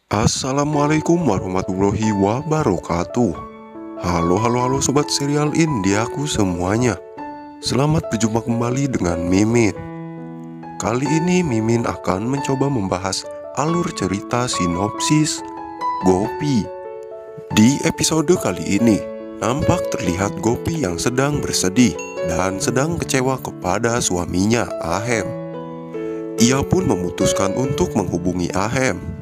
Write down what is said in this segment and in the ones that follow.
Assalamualaikum warahmatullahi wabarakatuh. Halo sobat serial Indiaku semuanya. Selamat berjumpa kembali dengan Mimin. Kali ini Mimin akan mencoba membahas alur cerita sinopsis Gopi. Di episode kali ini nampak terlihat Gopi yang sedang bersedih dan sedang kecewa kepada suaminya Ahem. Ia pun memutuskan untuk menghubungi Ahem.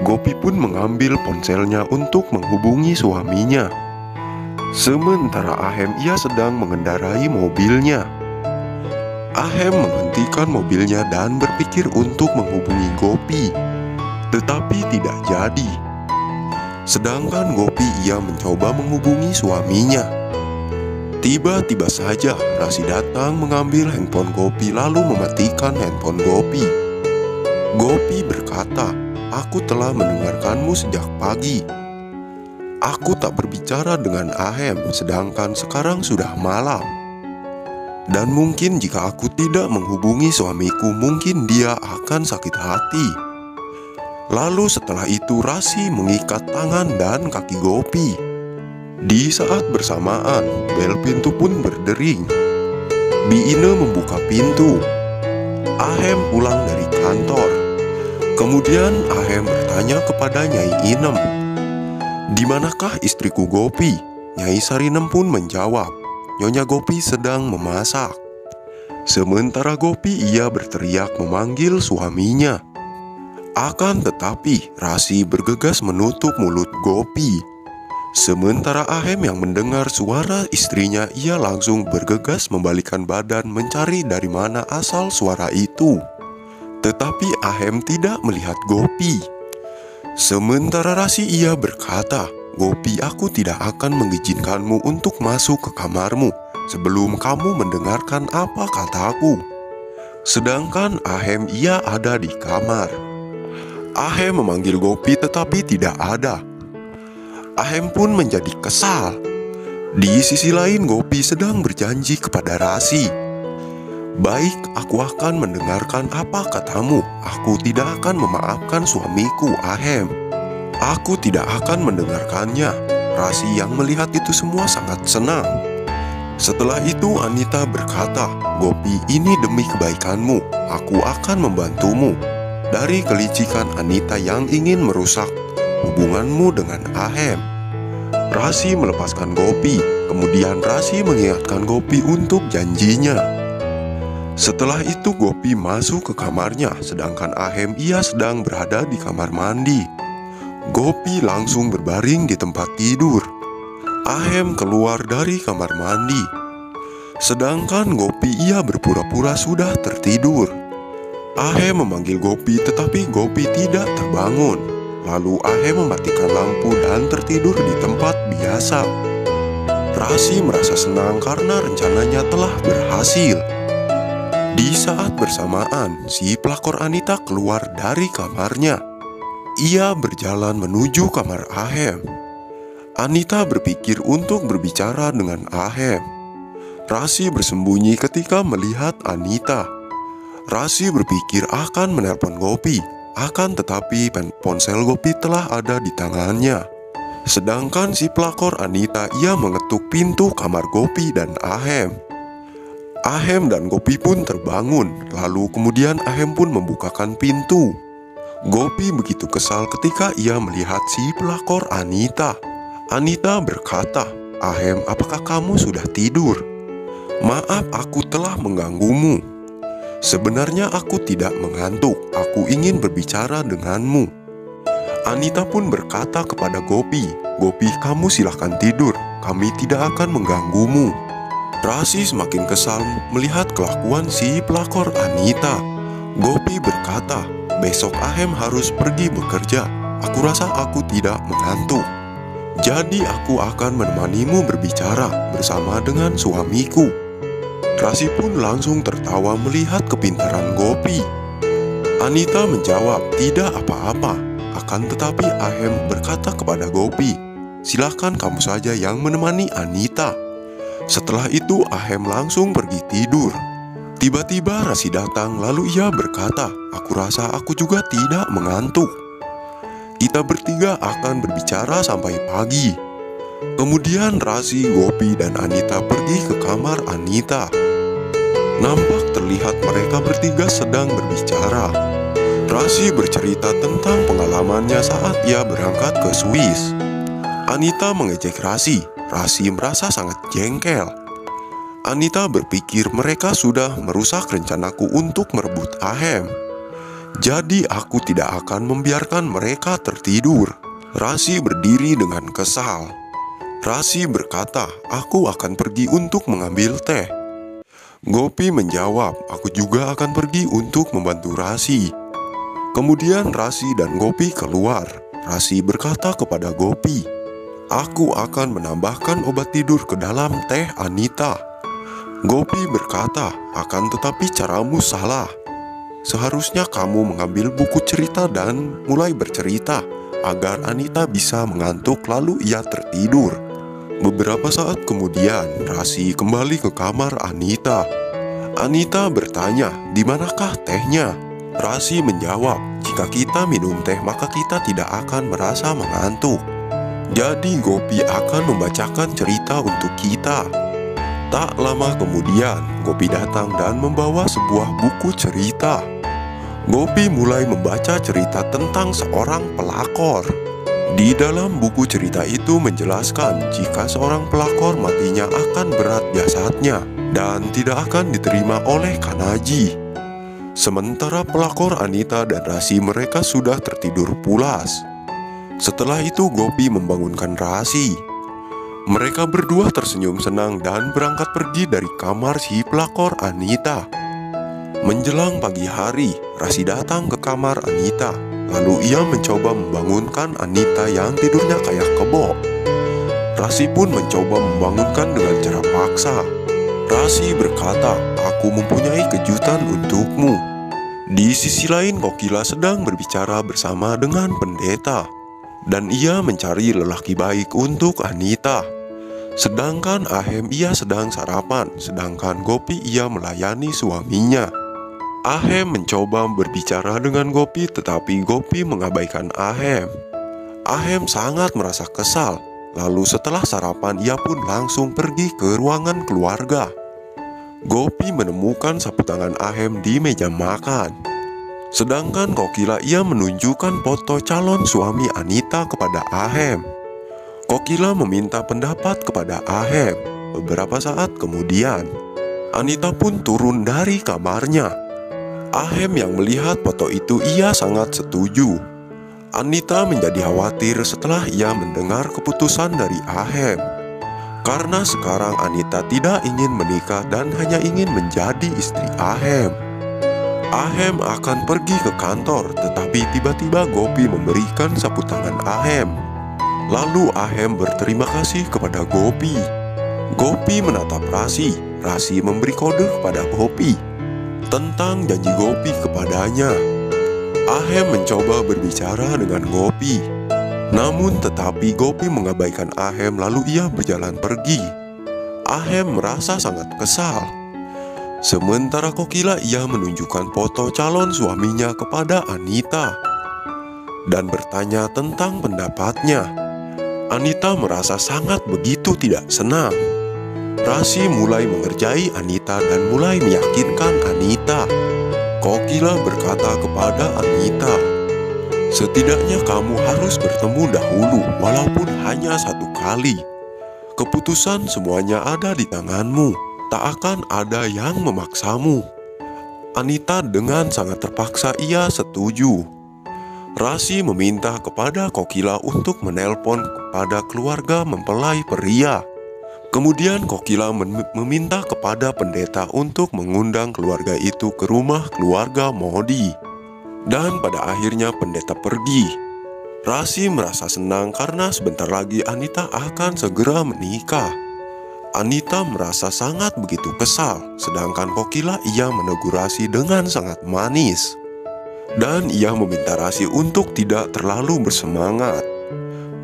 Gopi pun mengambil ponselnya untuk menghubungi suaminya. Sementara Ahem ia sedang mengendarai mobilnya. Ahem menghentikan mobilnya dan berpikir untuk menghubungi Gopi, tetapi tidak jadi. Sedangkan Gopi ia mencoba menghubungi suaminya. Tiba-tiba saja Rasi datang mengambil handphone Gopi lalu mematikan handphone Gopi. Gopi berkata, "Aku telah mendengarkanmu sejak pagi. Aku tak berbicara dengan Ahem, sedangkan sekarang sudah malam. Dan mungkin jika aku tidak menghubungi suamiku, mungkin dia akan sakit hati." Lalu setelah itu Rasi mengikat tangan dan kaki Gopi. Di saat bersamaan, bel pintu pun berdering. Biine membuka pintu. Ahem pulang dari kantor. Kemudian Ahem bertanya kepada Nyai Inem, "Di manakah istriku Gopi?" Nyai Sarinem pun menjawab, "Nyonya Gopi sedang memasak." Sementara Gopi ia berteriak memanggil suaminya. Akan tetapi Rasi bergegas menutup mulut Gopi. Sementara Ahem yang mendengar suara istrinya, ia langsung bergegas membalikkan badan mencari dari mana asal suara itu. Tetapi Ahem tidak melihat Gopi. Sementara Rasi ia berkata, "Gopi, aku tidak akan mengizinkanmu untuk masuk ke kamarmu sebelum kamu mendengarkan apa kataku." Sedangkan Ahem ia ada di kamar. Ahem memanggil Gopi tetapi tidak ada. Ahem pun menjadi kesal. Di sisi lain Gopi sedang berjanji kepada Rasi, "Baik, aku akan mendengarkan apa katamu. Aku tidak akan memaafkan suamiku Ahem. Aku tidak akan mendengarkannya." Rasi yang melihat itu semua sangat senang. Setelah itu Anita berkata, "Gopi, ini demi kebaikanmu. Aku akan membantumu." Dari kelicikan Anita yang ingin merusak hubunganmu dengan Ahem, Rasi melepaskan Gopi. Kemudian Rasi mengingatkan Gopi untuk janjinya. Setelah itu Gopi masuk ke kamarnya, sedangkan Ahem ia sedang berada di kamar mandi. Gopi langsung berbaring di tempat tidur. Ahem keluar dari kamar mandi. Sedangkan Gopi ia berpura-pura sudah tertidur. Ahem memanggil Gopi tetapi Gopi tidak terbangun. Lalu Ahem mematikan lampu dan tertidur di tempat biasa. Rasi merasa senang karena rencananya telah berhasil. Di saat bersamaan, si pelakor Anita keluar dari kamarnya. Ia berjalan menuju kamar Ahem. Anita berpikir untuk berbicara dengan Ahem. Rasi bersembunyi ketika melihat Anita. Rasi berpikir akan menelpon Gopi, akan tetapi ponsel Gopi telah ada di tangannya. Sedangkan si pelakor Anita ia mengetuk pintu kamar Gopi dan Ahem. Ahem dan Gopi pun terbangun, lalu kemudian Ahem pun membukakan pintu. Gopi begitu kesal ketika ia melihat si pelakor Anita. Anita berkata, "Ahem, apakah kamu sudah tidur? Maaf aku telah mengganggumu. Sebenarnya aku tidak mengantuk, aku ingin berbicara denganmu." Anita pun berkata kepada Gopi, "Gopi, kamu silahkan tidur, kami tidak akan mengganggumu." Rasi semakin kesal melihat kelakuan si pelakor Anita. Gopi berkata, "Besok Ahem harus pergi bekerja. Aku rasa aku tidak mengantuk. Jadi aku akan menemanimu berbicara bersama dengan suamiku." Rasi pun langsung tertawa melihat kepintaran Gopi. Anita menjawab, "Tidak apa-apa." Akan tetapi Ahem berkata kepada Gopi, "Silakan kamu saja yang menemani Anita." Setelah itu Ahem langsung pergi tidur. Tiba-tiba Rasi datang lalu ia berkata, "Aku rasa aku juga tidak mengantuk." Kita bertiga akan berbicara sampai pagi. Kemudian Rasi, Gopi, dan Anita pergi ke kamar Anita. Nampak terlihat mereka bertiga sedang berbicara. Rasi bercerita tentang pengalamannya saat ia berangkat ke Swiss. Anita mengejek Rasi. Rasi merasa sangat jengkel. Anita berpikir mereka sudah merusak rencanaku untuk merebut Ahem. Jadi aku tidak akan membiarkan mereka tertidur. Rasi berdiri dengan kesal. Rasi berkata, aku akan pergi untuk mengambil teh. Gopi menjawab, aku juga akan pergi untuk membantu Rasi. Kemudian Rasi dan Gopi keluar. Rasi berkata kepada Gopi, aku akan menambahkan obat tidur ke dalam teh Anita. Gopi berkata, akan tetapi caramu salah. Seharusnya kamu mengambil buku cerita dan mulai bercerita agar Anita bisa mengantuk lalu ia tertidur. Beberapa saat kemudian, Rasi kembali ke kamar Anita. Anita bertanya, di manakah tehnya? Rasi menjawab, jika kita minum teh maka kita tidak akan merasa mengantuk. Jadi Gopi akan membacakan cerita untuk kita. Tak lama kemudian, Gopi datang dan membawa sebuah buku cerita. Gopi mulai membaca cerita tentang seorang pelakor. Di dalam buku cerita itu menjelaskan jika seorang pelakor matinya akan berat jasadnya dan tidak akan diterima oleh Kanaji. Sementara pelakor Anita dan Rasi mereka sudah tertidur pulas. Setelah itu Gopi membangunkan Rasi. Mereka berdua tersenyum senang dan berangkat pergi dari kamar si pelakor Anita. Menjelang pagi hari, Rasi datang ke kamar Anita. Lalu ia mencoba membangunkan Anita yang tidurnya kayak kebo. Rasi pun mencoba membangunkan dengan cara paksa. Rasi berkata, aku mempunyai kejutan untukmu. Di sisi lain Kokila sedang berbicara bersama dengan pendeta. Dan ia mencari lelaki baik untuk Anita. Sedangkan Ahem ia sedang sarapan, sedangkan Gopi ia melayani suaminya. Ahem mencoba berbicara dengan Gopi tetapi Gopi mengabaikan Ahem. Ahem sangat merasa kesal. Lalu setelah sarapan ia pun langsung pergi ke ruangan keluarga. Gopi menemukan sapu tangan Ahem di meja makan. Sedangkan Kokila ia menunjukkan foto calon suami Anita kepada Ahem. Kokila meminta pendapat kepada Ahem. Beberapa saat kemudian, Anita pun turun dari kamarnya. Ahem yang melihat foto itu ia sangat setuju. Anita menjadi khawatir setelah ia mendengar keputusan dari Ahem. Karena sekarang Anita tidak ingin menikah dan hanya ingin menjadi istri Ahem. Ahem akan pergi ke kantor, tetapi tiba-tiba Gopi memberikan sapu tangan Ahem. Lalu Ahem berterima kasih kepada Gopi. Gopi menatap Rasi. Rasi memberi kode kepada Gopi tentang janji Gopi kepadanya. Ahem mencoba berbicara dengan Gopi. Namun tetapi Gopi mengabaikan Ahem lalu ia berjalan pergi. Ahem merasa sangat kesal. Sementara Kokila ia menunjukkan foto calon suaminya kepada Anita dan bertanya tentang pendapatnya. Anita merasa sangat begitu tidak senang. Rasi mulai mengerjai Anita dan mulai meyakinkan Anita. Kokila berkata kepada Anita, setidaknya kamu harus bertemu dahulu walaupun hanya satu kali. Keputusan semuanya ada di tanganmu, tak akan ada yang memaksamu. Anita dengan sangat terpaksa ia setuju. Rasi meminta kepada Kokila untuk menelpon kepada keluarga mempelai pria. Kemudian Kokila meminta kepada pendeta untuk mengundang keluarga itu ke rumah keluarga Modi. Dan pada akhirnya pendeta pergi. Rasi merasa senang karena sebentar lagi Anita akan segera menikah. Anita merasa sangat begitu kesal, sedangkan Kokila ia menegur Rasi dengan sangat manis. Dan ia meminta Rasi untuk tidak terlalu bersemangat.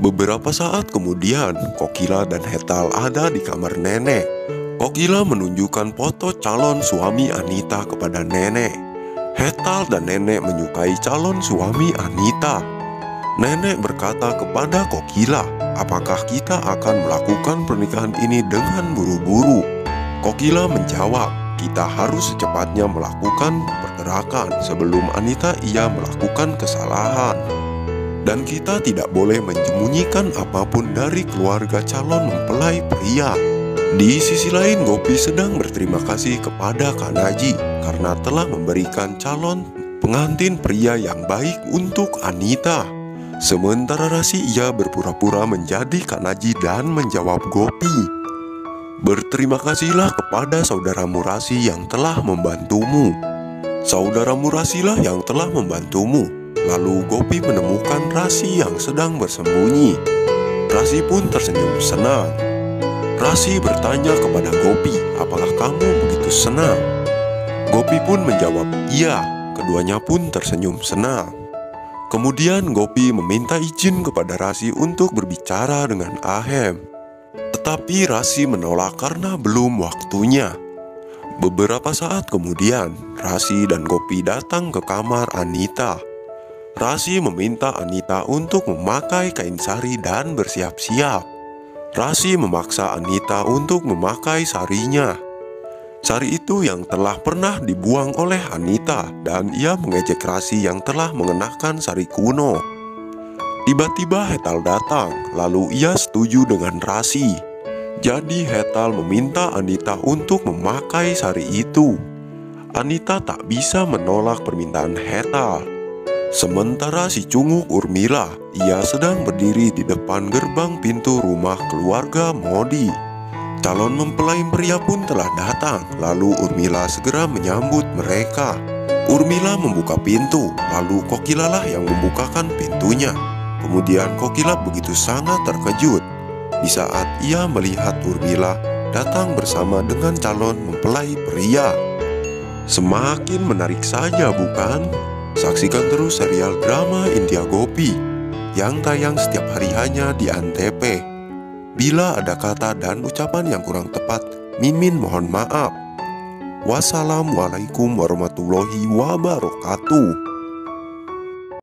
Beberapa saat kemudian, Kokila dan Hetal ada di kamar nenek. Kokila menunjukkan foto calon suami Anita kepada nenek. Hetal dan nenek menyukai calon suami Anita. Nenek berkata kepada Kokila, apakah kita akan melakukan pernikahan ini dengan buru-buru? Kokila menjawab, kita harus secepatnya melakukan pergerakan sebelum Anita ia melakukan kesalahan. Dan kita tidak boleh menyembunyikan apapun dari keluarga calon mempelai pria. Di sisi lain, Gopi sedang berterima kasih kepada Kanaji karena telah memberikan calon pengantin pria yang baik untuk Anita. Sementara Rasi ia berpura-pura menjadi Kanaji dan menjawab Gopi, berterima kasihlah kepada saudaramu Rasi yang telah membantumu. Saudaramu Rasilah yang telah membantumu. Lalu Gopi menemukan Rasi yang sedang bersembunyi. Rasi pun tersenyum senang. Rasi bertanya kepada Gopi, apakah kamu begitu senang? Gopi pun menjawab, iya. Keduanya pun tersenyum senang. Kemudian Gopi meminta izin kepada Rasi untuk berbicara dengan Ahem. Tetapi Rasi menolak karena belum waktunya. Beberapa saat kemudian, Rasi dan Gopi datang ke kamar Anita. Rasi meminta Anita untuk memakai kain sari dan bersiap-siap. Rasi memaksa Anita untuk memakai sarinya. Sari itu yang telah pernah dibuang oleh Anita dan ia mengejek Rasi yang telah mengenakan sari kuno. Tiba-tiba Hetal datang, lalu ia setuju dengan Rasi. Jadi Hetal meminta Anita untuk memakai sari itu. Anita tak bisa menolak permintaan Hetal. Sementara si cunguk Urmila, ia sedang berdiri di depan gerbang pintu rumah keluarga Modi. Calon mempelai pria pun telah datang, lalu Urmila segera menyambut mereka. Urmila membuka pintu, lalu Kokilalah yang membukakan pintunya. Kemudian Kokila begitu sangat terkejut di saat ia melihat Urmila datang bersama dengan calon mempelai pria. Semakin menarik saja, bukan? Saksikan terus serial drama India Gopi yang tayang setiap hari hanya di Antv. Bila ada kata dan ucapan yang kurang tepat, Mimin mohon maaf. Wassalamualaikum warahmatullahi wabarakatuh.